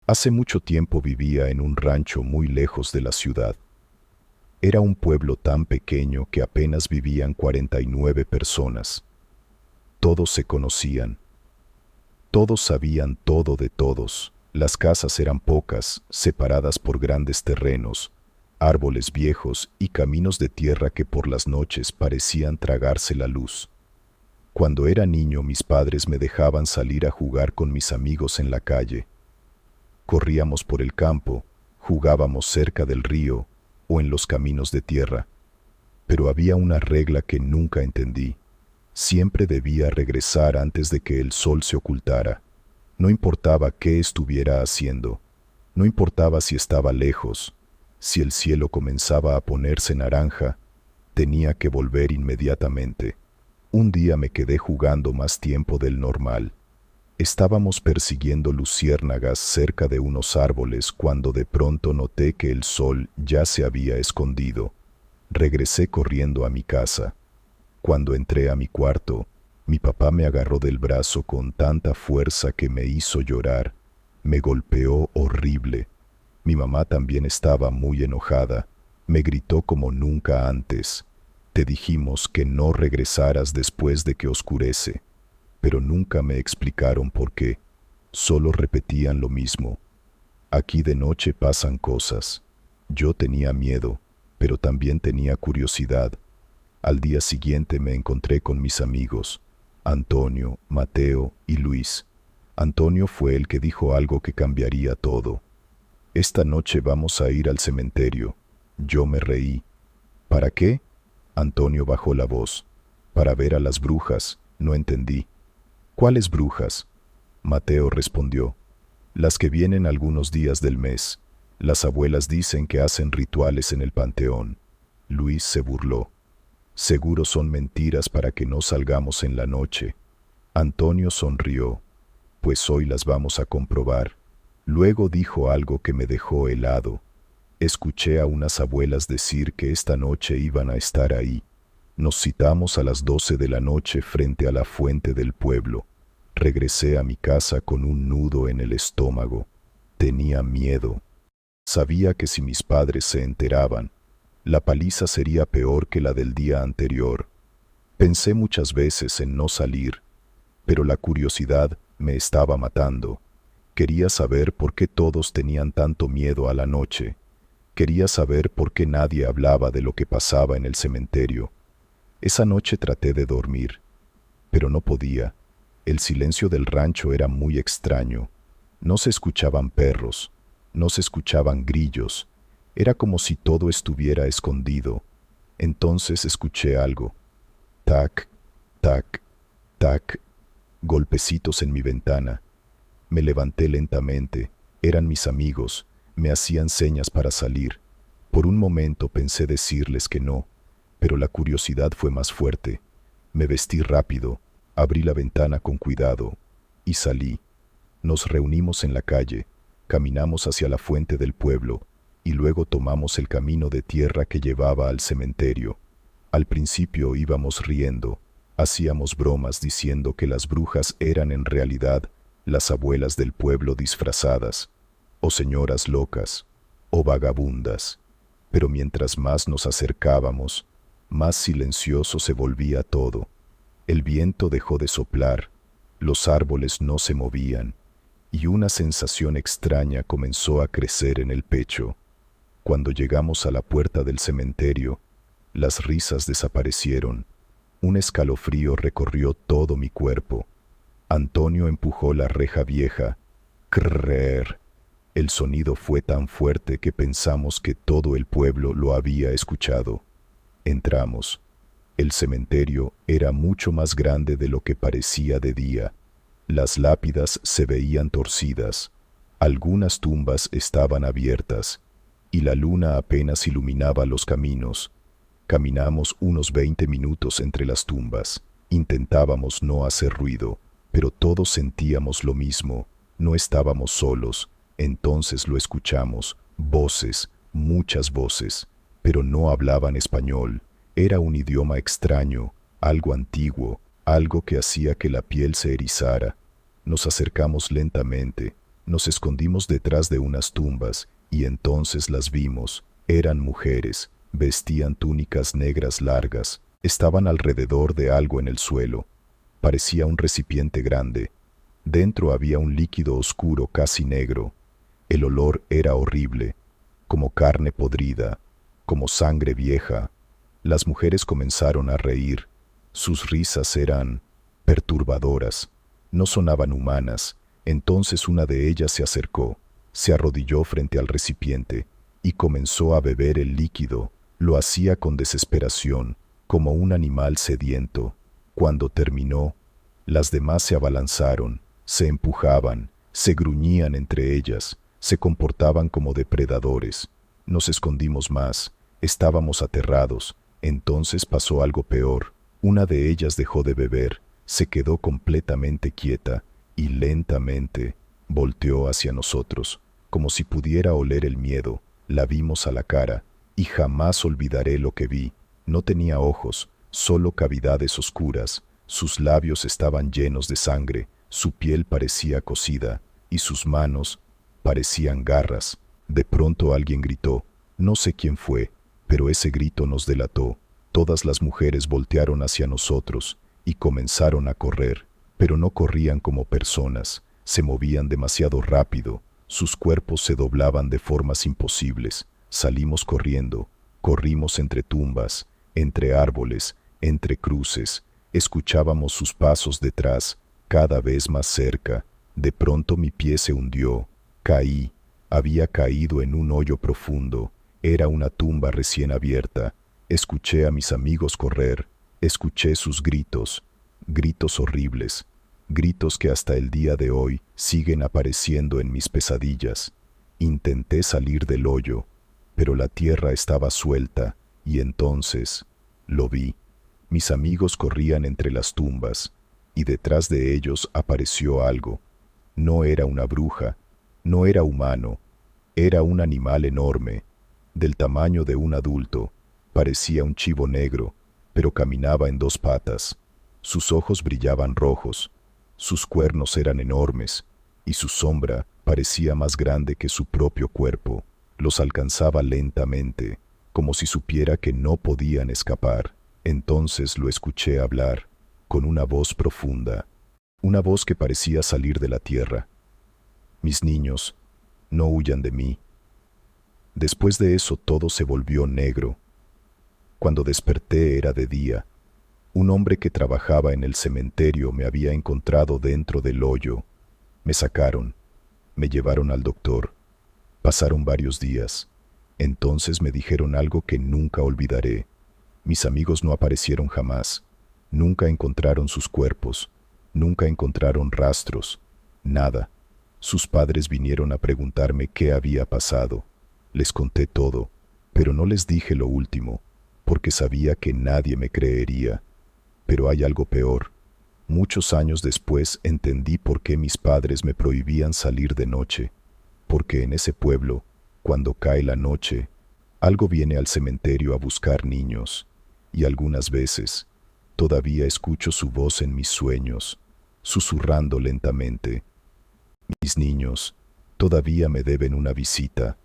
Hace mucho tiempo vivía en un rancho muy lejos de la ciudad. Era un pueblo tan pequeño que apenas vivían 49 personas. Todos se conocían. Todos sabían todo de todos. Las casas eran pocas, separadas por grandes terrenos, árboles viejos y caminos de tierra que por las noches parecían tragarse la luz. Cuando era niño, mis padres me dejaban salir a jugar con mis amigos en la calle. Corríamos por el campo, jugábamos cerca del río o en los caminos de tierra. Pero había una regla que nunca entendí. Siempre debía regresar antes de que el sol se ocultara. No importaba qué estuviera haciendo, no importaba si estaba lejos, si el cielo comenzaba a ponerse naranja, tenía que volver inmediatamente. Un día me quedé jugando más tiempo del normal. Estábamos persiguiendo luciérnagas cerca de unos árboles cuando de pronto noté que el sol ya se había escondido. Regresé corriendo a mi casa. Cuando entré a mi cuarto, mi papá me agarró del brazo con tanta fuerza que me hizo llorar. Me golpeó horrible. Mi mamá también estaba muy enojada. Me gritó como nunca antes. Te dijimos que no regresaras después de que oscurece. Pero nunca me explicaron por qué. Solo repetían lo mismo. Aquí de noche pasan cosas. Yo tenía miedo, pero también tenía curiosidad. Al día siguiente me encontré con mis amigos, Antonio, Mateo y Luis. Antonio fue el que dijo algo que cambiaría todo. Esta noche vamos a ir al cementerio. Yo me reí. ¿Para qué? Antonio bajó la voz. Para ver a las brujas, no entendí. ¿Cuáles brujas? Mateo respondió. Las que vienen algunos días del mes. Las abuelas dicen que hacen rituales en el panteón. Luis se burló. Seguro son mentiras para que no salgamos en la noche. Antonio sonrió. Pues hoy las vamos a comprobar. Luego dijo algo que me dejó helado. Escuché a unas abuelas decir que esta noche iban a estar ahí. Nos citamos a las 12 de la noche frente a la fuente del pueblo. Regresé a mi casa con un nudo en el estómago. Tenía miedo. Sabía que si mis padres se enteraban, la paliza sería peor que la del día anterior. Pensé muchas veces en no salir, pero la curiosidad me estaba matando. Quería saber por qué todos tenían tanto miedo a la noche. Quería saber por qué nadie hablaba de lo que pasaba en el cementerio. Esa noche traté de dormir, pero no podía. El silencio del rancho era muy extraño. No se escuchaban perros, no se escuchaban grillos. Era como si todo estuviera escondido. Entonces escuché algo. Tac, tac, tac. Golpecitos en mi ventana. Me levanté lentamente. Eran mis amigos. Me hacían señas para salir. Por un momento pensé decirles que no, pero la curiosidad fue más fuerte. Me vestí rápido, abrí la ventana con cuidado y salí. Nos reunimos en la calle, caminamos hacia la fuente del pueblo y luego tomamos el camino de tierra que llevaba al cementerio. Al principio íbamos riendo, hacíamos bromas diciendo que las brujas eran en realidad las abuelas del pueblo disfrazadas, o señoras locas, o vagabundas. Pero mientras más nos acercábamos, más silencioso se volvía todo. El viento dejó de soplar, los árboles no se movían, y una sensación extraña comenzó a crecer en el pecho. Cuando llegamos a la puerta del cementerio, las risas desaparecieron. Un escalofrío recorrió todo mi cuerpo. Antonio empujó la reja vieja. Crrrr. El sonido fue tan fuerte que pensamos que todo el pueblo lo había escuchado. Entramos. El cementerio era mucho más grande de lo que parecía de día. Las lápidas se veían torcidas. Algunas tumbas estaban abiertas, y la luna apenas iluminaba los caminos. Caminamos unos 20 minutos entre las tumbas. Intentábamos no hacer ruido, pero todos sentíamos lo mismo. No estábamos solos. Entonces lo escuchamos. Voces, muchas voces, pero no hablaban español. Era un idioma extraño, algo antiguo, algo que hacía que la piel se erizara. Nos acercamos lentamente. Nos escondimos detrás de unas tumbas y entonces las vimos. Eran mujeres, vestían túnicas negras largas, estaban alrededor de algo en el suelo. Parecía un recipiente grande. Dentro había un líquido oscuro casi negro. El olor era horrible, como carne podrida, como sangre vieja. Las mujeres comenzaron a reír. Sus risas eran perturbadoras, no sonaban humanas. Entonces una de ellas se acercó, se arrodilló frente al recipiente y comenzó a beber el líquido. Lo hacía con desesperación, como un animal sediento. Cuando terminó, las demás se abalanzaron, se empujaban, se gruñían entre ellas, se comportaban como depredadores. Nos escondimos más, estábamos aterrados. Entonces pasó algo peor. Una de ellas dejó de beber, se quedó completamente quieta y lentamente volteó hacia nosotros, como si pudiera oler el miedo. La vimos a la cara y jamás olvidaré lo que vi. No tenía ojos, solo cavidades oscuras. Sus labios estaban llenos de sangre, su piel parecía cocida y sus manos parecían garras. De pronto alguien gritó, no sé quién fue, pero ese grito nos delató. Todas las mujeres voltearon hacia nosotros y comenzaron a correr, pero no corrían como personas, se movían demasiado rápido, sus cuerpos se doblaban de formas imposibles. Salimos corriendo, corrimos entre tumbas, entre árboles, entre cruces, escuchábamos sus pasos detrás, cada vez más cerca. De pronto mi pie se hundió, caí, había caído en un hoyo profundo, era una tumba recién abierta. Escuché a mis amigos correr, escuché sus gritos, gritos horribles, gritos que hasta el día de hoy siguen apareciendo en mis pesadillas. Intenté salir del hoyo, pero la tierra estaba suelta y entonces lo vi. Mis amigos corrían entre las tumbas y detrás de ellos apareció algo. No era una bruja, no era humano, era un animal enorme, del tamaño de un adulto. Parecía un chivo negro, pero caminaba en dos patas. Sus ojos brillaban rojos, sus cuernos eran enormes, y su sombra parecía más grande que su propio cuerpo. Los alcanzaba lentamente, como si supiera que no podían escapar. Entonces lo escuché hablar, con una voz profunda, una voz que parecía salir de la tierra. Mis niños, no huyan de mí. Después de eso todo se volvió negro. Cuando desperté era de día. Un hombre que trabajaba en el cementerio me había encontrado dentro del hoyo. Me sacaron, me llevaron al doctor. Pasaron varios días. Entonces me dijeron algo que nunca olvidaré. Mis amigos no aparecieron jamás. Nunca encontraron sus cuerpos. Nunca encontraron rastros. Nada. Sus padres vinieron a preguntarme qué había pasado. Les conté todo, pero no les dije lo último, porque sabía que nadie me creería. Pero hay algo peor. Muchos años después entendí por qué mis padres me prohibían salir de noche. Porque en ese pueblo, cuando cae la noche, algo viene al cementerio a buscar niños, y algunas veces todavía escucho su voz en mis sueños, susurrando lentamente. Mis niños todavía me deben una visita.